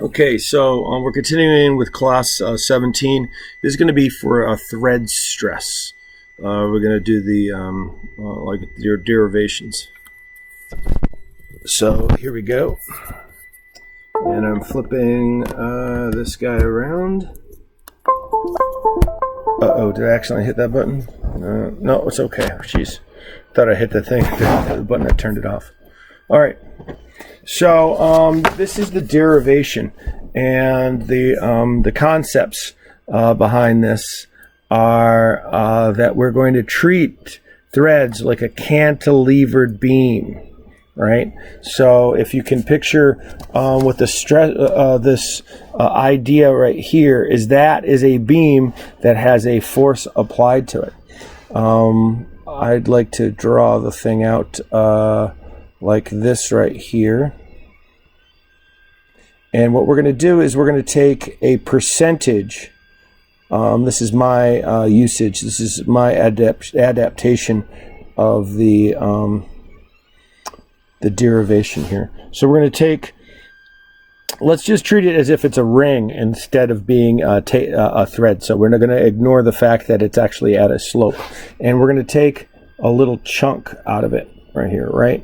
Okay, so we're continuing with class 17. This is going to be for thread stress. We're going to do the like your derivations. So here we go. And I'm flipping this guy around. Uh-oh, did I accidentally hit that button? No, it's okay. Jeez. Thought I hit the thing, the button that turned it off. All right. So this is the derivation, and the concepts behind this are that we're going to treat threads like a cantilevered beam, right? So if you can picture with the stress, this idea right here is a beam that has a force applied to it. I'd like to draw the thing out like this right here. And what we're going to do is we're going to take a percentage. This is my usage. This is my adaptation of the derivation here. So we're going to take, let's just treat it as if it's a ring instead of being a thread. So we're not going to ignore the fact that it's actually at a slope. And we're going to take a little chunk out of it right here, right?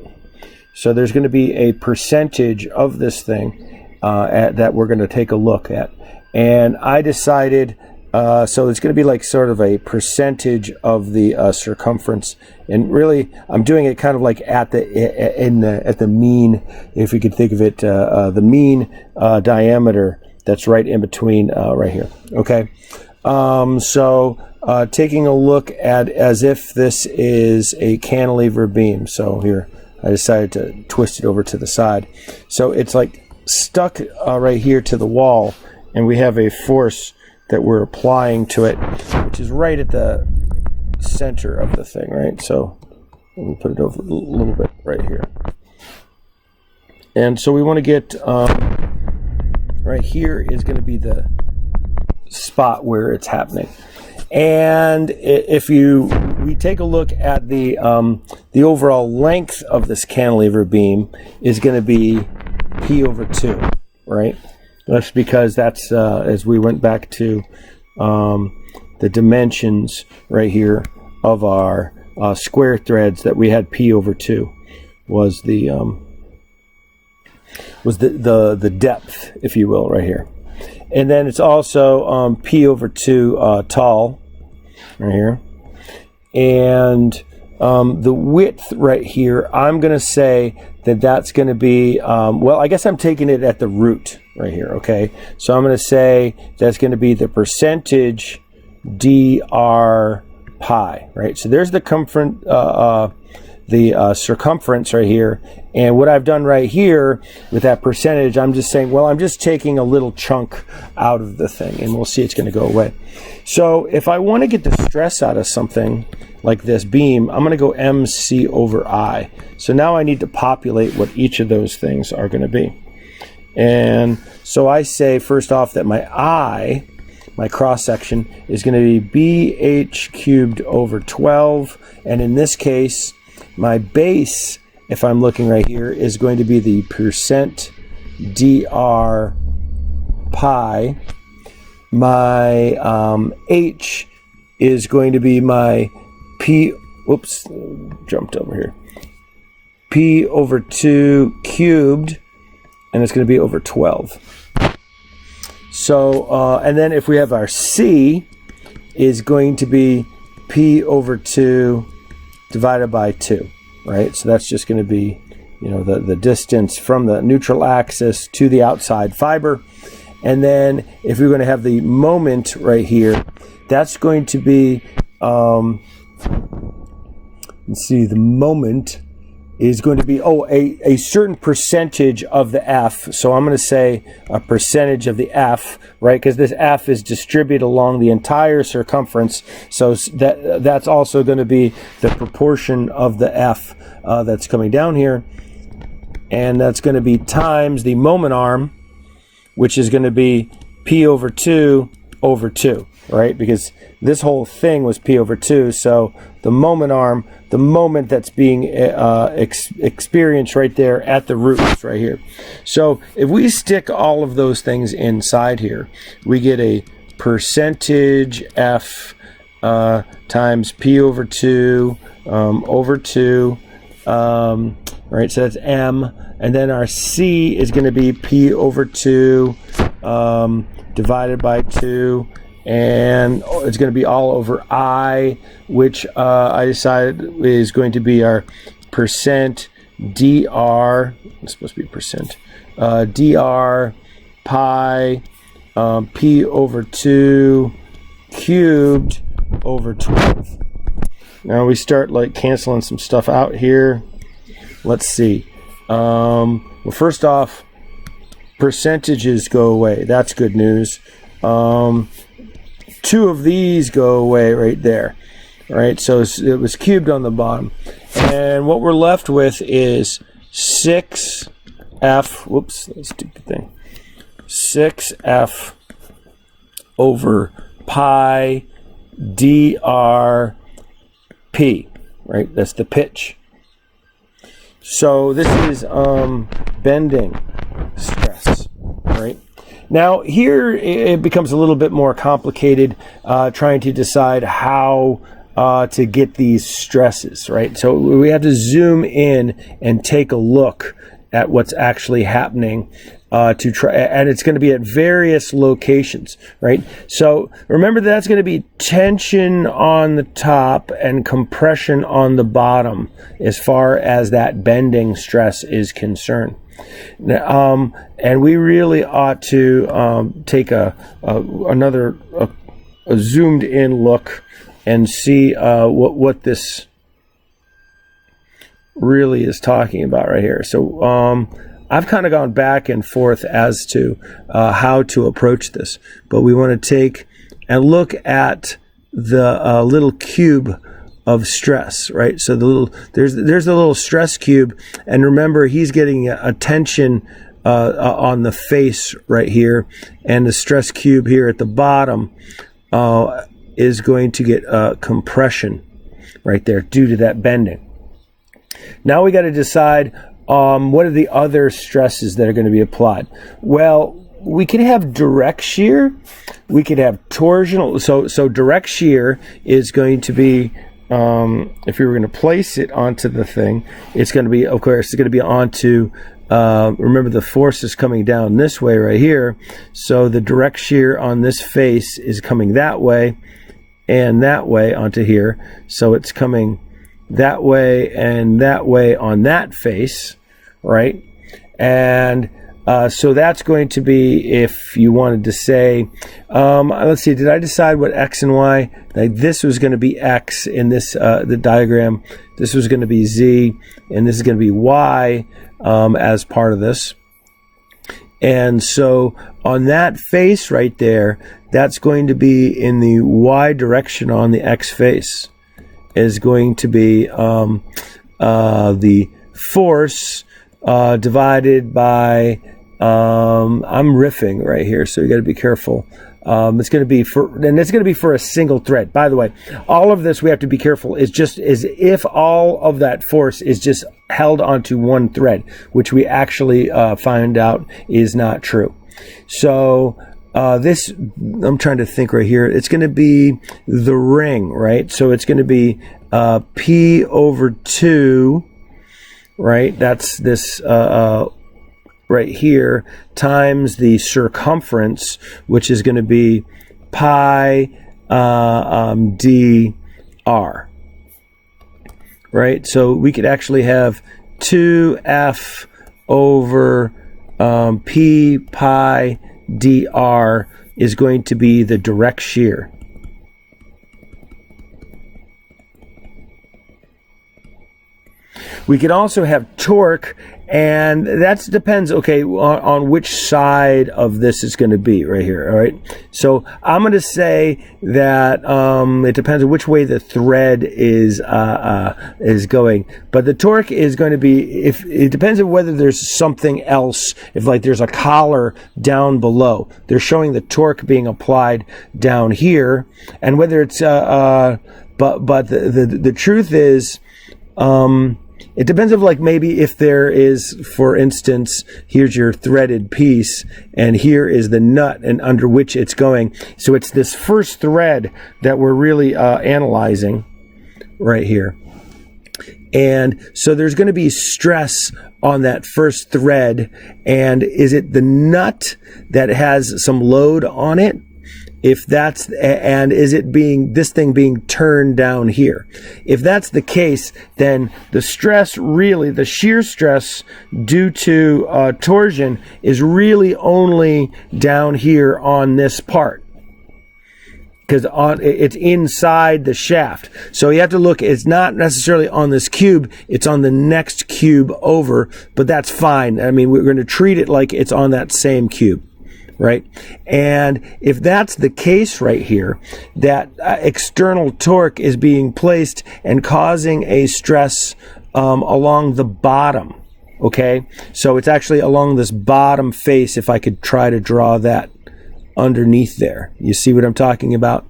So there's going to be a percentage of this thing that we're going to take a look at. And I decided, so it's going to be like sort of a percentage of the circumference. And really, I'm doing it kind of like at the mean, if you could think of it, the mean diameter that's right in between right here. Okay. So taking a look at as if this is a cantilever beam. So here, I decided to twist it over to the side. So it's like stuck right here to the wall, and we have a force that we're applying to it, which is right at the center of the thing, right? So let me put it over a little bit right here. And so we want to get, right here is going to be the spot where it's happening. And if we take a look at the overall length of this cantilever beam is going to be P over 2, right? That's because that's, as we went back to the dimensions right here of our square threads, that we had P over 2 was the depth, if you will, right here. And then it's also P over 2 tall, right here. And the width right here, I'm going to say that that's going to be, well, I guess I'm taking it at the root right here, okay? So I'm going to say that's going to be the percentage dr pi, right? So there's the circumference right here. And what I've done right here with that percentage, I'm just saying, well, I'm just taking a little chunk out of the thing, and we'll see it's going to go away. So if I want to get the stress out of something like this beam, I'm going to go MC over I. So now I need to populate what each of those things are going to be. And so I say, first off, that my I, my cross-section, is going to be BH cubed over 12. And in this case, my base, if I'm looking right here, is going to be the percent dr pi. My H is going to be my P, whoops, jumped over here, P over 2 cubed, and it's going to be over 12. So, and then if we have our C, is going to be P over 2 divided by 2, right? So that's just going to be, you know, the distance from the neutral axis to the outside fiber. And then if we're going to have the moment right here, that's going to be, let's see, the moment is going to be, a certain percentage of the F. So I'm going to say a percentage of the F, right? Because this F is distributed along the entire circumference. So that's also going to be the proportion of the F that's coming down here. And that's going to be times the moment arm, which is going to be P over 2 over 2, right? Because this whole thing was P over 2, so the moment arm, the moment that's being experienced right there at the roots right here. So if we stick all of those things inside here, we get a percentage F times P over 2 over 2, right? So that's M, and then our C is going to be P over 2 divided by 2, and it's going to be all over I, which I decided is going to be our percent dr. It's supposed to be percent dr pi P over 2 cubed over 12. Now we start like canceling some stuff out here. Let's see. Well, first off, percentages go away. That's good news. 2 of these go away right there. All right, so it was cubed on the bottom. And what we're left with is 6f, whoops, that's a stupid thing. 6f over pi drp, right? That's the pitch. So this is bending stress, right? Now here it becomes a little bit more complicated trying to decide how to get these stresses, right? So we have to zoom in and take a look at what's actually happening to try, and it's going to be at various locations, right? So remember that's going to be tension on the top and compression on the bottom as far as that bending stress is concerned. And we really ought to take another zoomed in look and see what this really is talking about right here. So I've kind of gone back and forth as to how to approach this, but we want to take and look at the little cube of stress, right? So there's the little stress cube, and remember he's getting a tension on the face right here, and the stress cube here at the bottom is going to get compression right there due to that bending. Now we got to decide what are the other stresses that are going to be applied. Well, we can have direct shear, we could have torsional. So direct shear is going to be, if you were going to place it onto the thing, it's going to be, of course, it's going to be onto, remember the force is coming down this way right here, so the direct shear on this face is coming that way and that way onto here, so it's coming that way and that way on that face, right? And so that's going to be, if you wanted to say, let's see, did I decide what X and Y? Like this was going to be X in this, the diagram. This was going to be Z, and this is going to be Y as part of this. And so on that face right there, that's going to be in the Y direction on the X face, is going to be the force divided by, I'm riffing right here, so you got to be careful. It's going to be for a single thread. By the way, all of this we have to be careful is just as if all of that force is just held onto one thread, which we actually find out is not true. So this, I'm trying to think right here. It's going to be the ring, right? So it's going to be P over 2, right? That's this right here, times the circumference, which is going to be pi dr, right? So we could actually have 2f over p pi dr is going to be the direct shear. We could also have torque, and that depends, okay, on which side of this is going to be right here, all right? So I'm going to say that it depends on which way the thread is going. But the torque is going to be, if it depends on whether there's something else, if like there's a collar down below. They're showing the torque being applied down here, and whether it's, but the truth is, it depends on like maybe if there is, for instance, here's your threaded piece and here is the nut and under which it's going. So it's this first thread that we're really analyzing right here. And so there's going to be stress on that first thread. And is it the nut that has some load on it? If that's, and is it being, this thing being turned down here? If that's the case, then the stress really, the shear stress due to torsion is really only down here on this part. Because it's inside the shaft. So you have to look, it's not necessarily on this cube, it's on the next cube over, but that's fine. I mean, we're going to treat it like it's on that same cube. Right? And if that's the case right here, that external torque is being placed and causing a stress along the bottom, okay? So it's actually along this bottom face, if I could try to draw that underneath there. You see what I'm talking about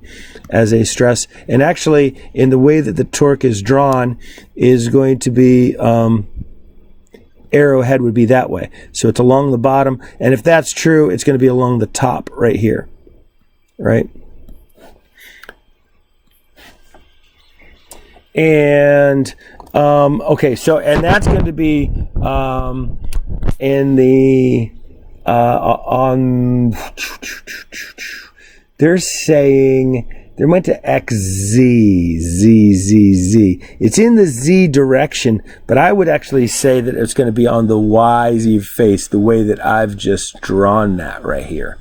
as a stress? And actually, in the way that the torque is drawn is going to be... arrowhead would be that way. So it's along the bottom. And if that's true, it's going to be along the top right here. Right? And, okay, so, and that's going to be in the, they're saying... They went to XZ, Z. It's in the Z direction, but I would actually say that it's going to be on the YZ face, the way that I've just drawn that right here.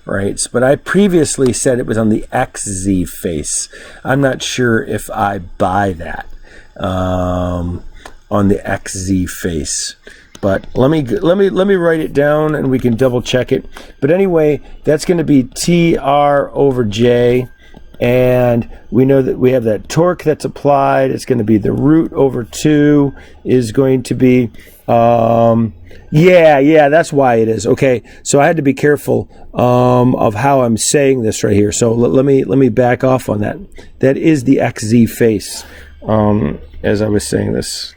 Right? But I previously said it was on the XZ face. I'm not sure if I buy that on the XZ face. But let me write it down and we can double check it. But anyway, that's going to be TR over J. And we know that we have that torque that's applied. It's going to be the root over 2 is going to be, yeah, that's why it is. Okay, so I had to be careful of how I'm saying this right here. So let me back off on that. That is the XZ face. As I was saying this,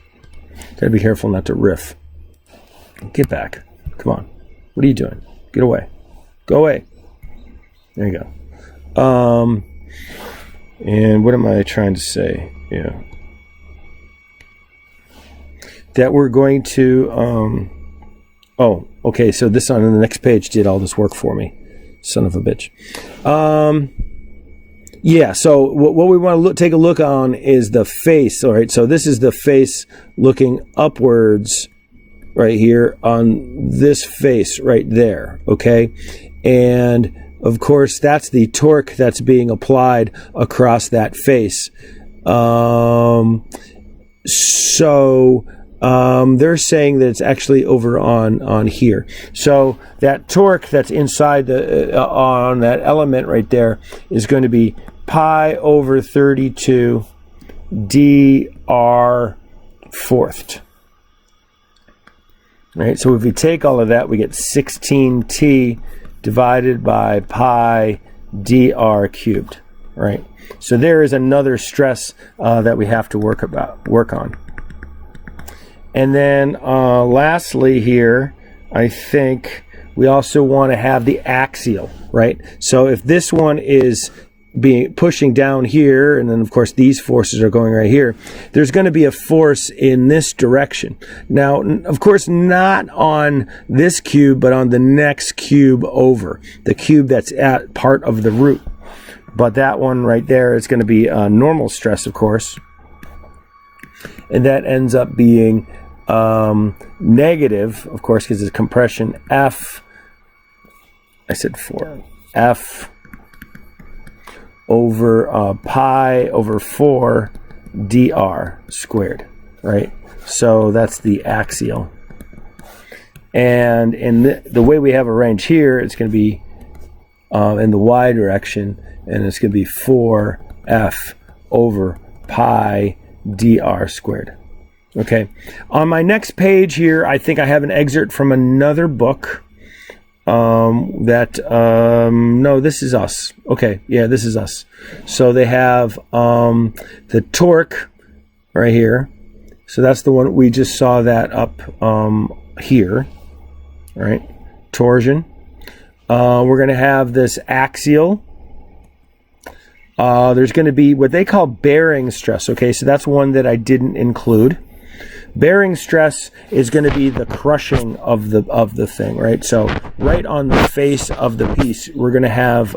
gotta be careful not to riff. Get back. Come on. What are you doing? Get away. Go away. There you go. And what am I trying to say? Yeah. That we're going to, oh, okay, so this on the next page did all this work for me. Son of a bitch. Yeah, so what we want to take a look on is the face, all right? So this is the face looking upwards right here on this face right there, okay? And of course, that's the torque that's being applied across that face. They're saying that it's actually over on here. So that torque that's inside the on that element right there is going to be pi over 32 dr fourthed. Right. So if we take all of that, we get 16t divided by pi dr cubed, right? So there is another stress that we have to work on. And then lastly here, I think we also want to have the axial, right? So if this one is pushing down here, and then of course these forces are going right here, there's going to be a force in this direction. Now, of course, not on this cube, but on the next cube over, the cube that's at part of the root. But that one right there is going to be normal stress, of course. And that ends up being negative, of course, because it's compression F. I said 4. F over pi over 4 dr squared, right? So that's the axial. And in the way we have arranged here, it's going to be in the y direction, and it's going to be 4f over pi dr squared. Okay. On my next page here, I think I have an excerpt from another book. No, this is us. Okay, yeah, this is us. So they have the torque right here. So that's the one we just saw that up here, right? Torsion. We're going to have this axial. There's going to be what they call bearing stress. Okay, so that's one that I didn't include. Bearing stress is going to be the crushing of the thing, right? So right on the face of the piece, we're going to have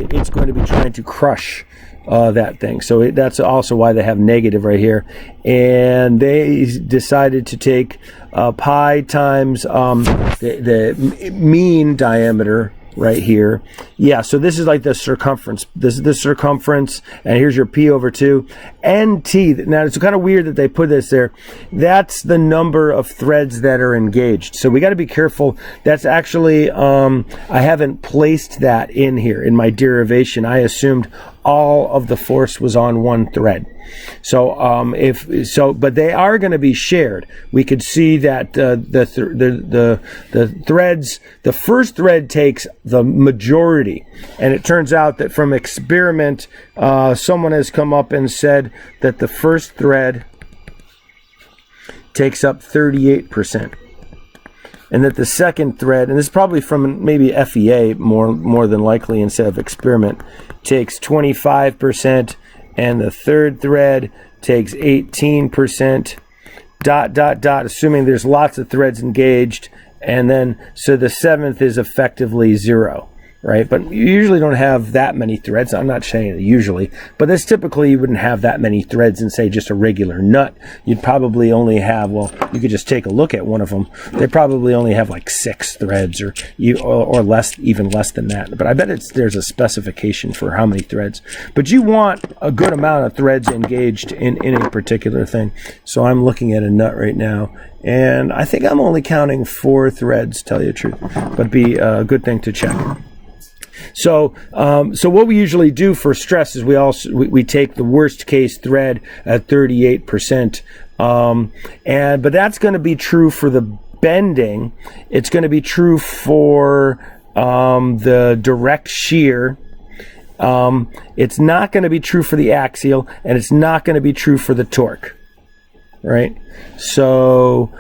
it's going to be trying to crush that thing. So that's also why they have negative right here. And they decided to take pi times the mean diameter right here. Yeah, so this is like the circumference. This is the circumference, and here's your P over 2. NT, now it's kind of weird that they put this there. That's the number of threads that are engaged. So we got to be careful. That's actually, I haven't placed that in here in my derivation. I assumed all of the force was on one thread. So but they are going to be shared. We could see that the threads, the first thread takes the majority, and it turns out that from experiment, someone has come up and said that the first thread takes up 38%. And that the second thread, and this is probably from maybe FEA more than likely instead of experiment, takes 25%, and the third thread takes 18%, ... assuming there's lots of threads engaged, and then so the seventh is effectively 0. Right, but you usually don't have that many threads. I'm not saying usually, but this typically you wouldn't have that many threads in, say, just a regular nut. You'd probably only have, well, you could just take a look at one of them. They probably only have like 6 threads or less, even less than that. But I bet there's a specification for how many threads. But you want a good amount of threads engaged in a particular thing. So I'm looking at a nut right now, and I think I'm only counting 4 threads, tell you the truth. But it'd be a good thing to check. So what we usually do for stress is we take the worst case thread at 38%, but that's going to be true for the bending. It's going to be true for the direct shear. It's not going to be true for the axial, and it's not going to be true for the torque. Right? So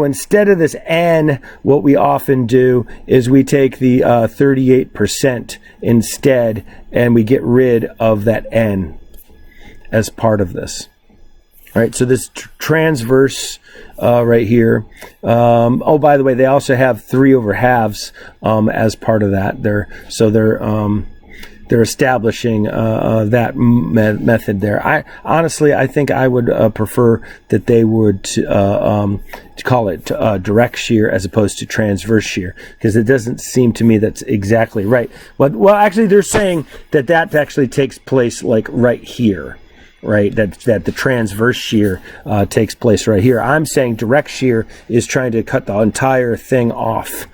instead of this N, what we often do is we take the 38% instead, and we get rid of that N as part of this. All right, so this transverse right here. By the way, they also have 3/2 as part of that. They're establishing that method there. I think I would prefer that they would call it direct shear as opposed to transverse shear, because it doesn't seem to me that's exactly right. Well, actually, they're saying that actually takes place like right here. Right, that the transverse shear takes place right here. I'm saying direct shear is trying to cut the entire thing off.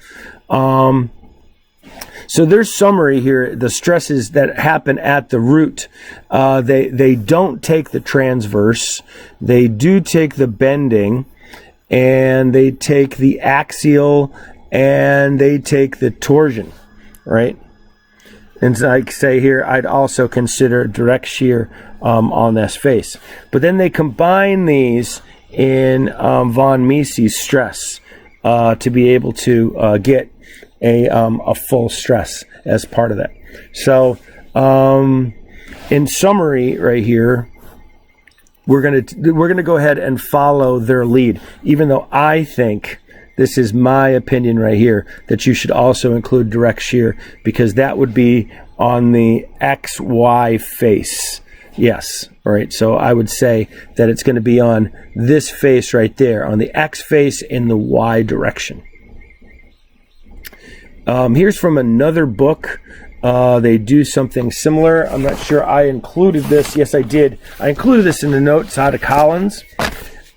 So there's summary here. The stresses that happen at the root, they don't take the transverse. They do take the bending, and they take the axial, and they take the torsion, right? And like say here, I'd also consider direct shear on this face. But then they combine these in von Mises stress to be able to get a full stress as part of that. So in summary right here, we're gonna go ahead and follow their lead, even though I think, this is my opinion right here, that you should also include direct shear, because that would be on the XY face. Yes, all right, so I would say that it's going to be on this face right there, on the X face in the Y direction. Here's from another book. they do something similar. I'm not sure I included this. Yes, I did. I included this in the notes out of Collins.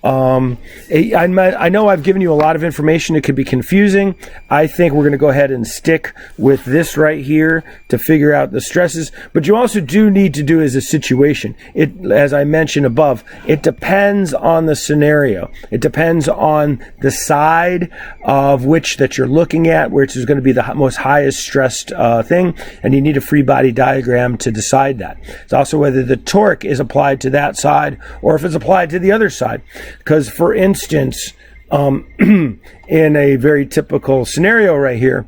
I know I've given you a lot of information. It could be confusing. I think we're going to go ahead and stick with this right here to figure out the stresses. But you also do need to do as a situation. As I mentioned above, it depends on the scenario. It depends on the side of which that you're looking at, which is going to be the most highest stressed thing. And you need a free body diagram to decide that. It's also whether the torque is applied to that side or if it's applied to the other side. Because, for instance, in a very typical scenario right here,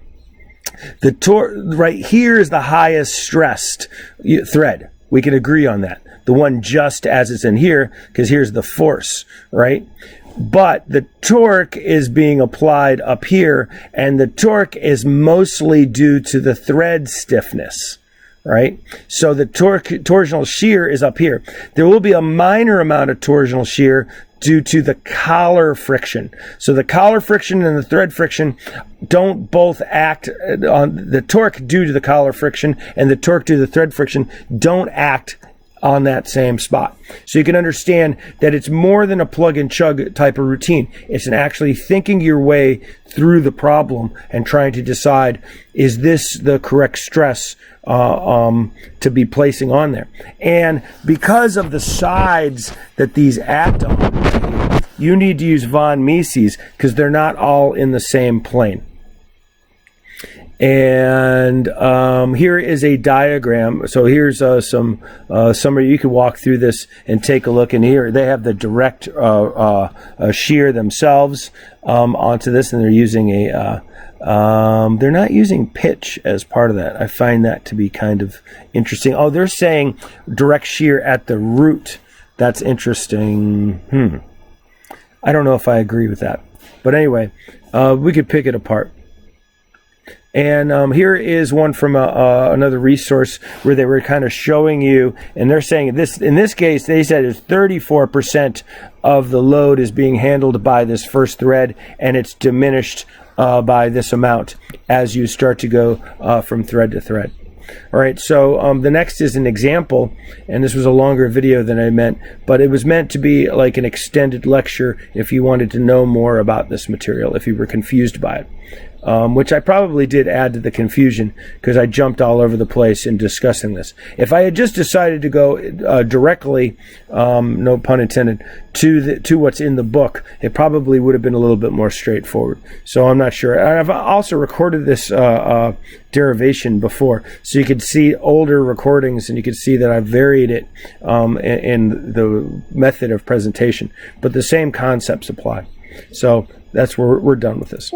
the torque right here is the highest stressed thread. We can agree on that. The one just as it's in here, because here's the force, right? But the torque is being applied up here, and the torque is mostly due to the thread stiffness. Right? So the torsional shear is up here. There will be a minor amount of torsional shear due to the collar friction. So the collar friction and the thread friction don't both act on the torque due to the collar friction, and the torque due to the thread friction don't act on that same spot. So you can understand that it's more than a plug and chug type of routine. It's an actually thinking your way through the problem and trying to decide, is this the correct stress to be placing on there? And because of the sides that these act on, you need to use von Mises because they're not all in the same plane. And here is a diagram. So here's some summary. You can walk through this and take a look. And here they have the direct shear themselves onto this, and they're using a they're not using pitch as part of that. I find that to be kind of interesting. Oh, they're saying direct shear at the root. That's interesting. I don't know if I agree with that, but anyway, we could pick it apart. And here is one from another resource where they were kind of showing you, and they're saying this. In this case, they said it's 34% of the load is being handled by this first thread, and it's diminished by this amount as you start to go from thread to thread. All right, so the next is an example, and this was a longer video than I meant, but it was meant to be like an extended lecture if you wanted to know more about this material, if you were confused by it. Which I probably did add to the confusion because I jumped all over the place in discussing this. If I had just decided to go directly, no pun intended, to what's in the book, it probably would have been a little bit more straightforward. So I'm not sure. I've also recorded this derivation before, so you could see older recordings and you could see that I've varied it in the method of presentation. But the same concepts apply. So that's where we're done with this.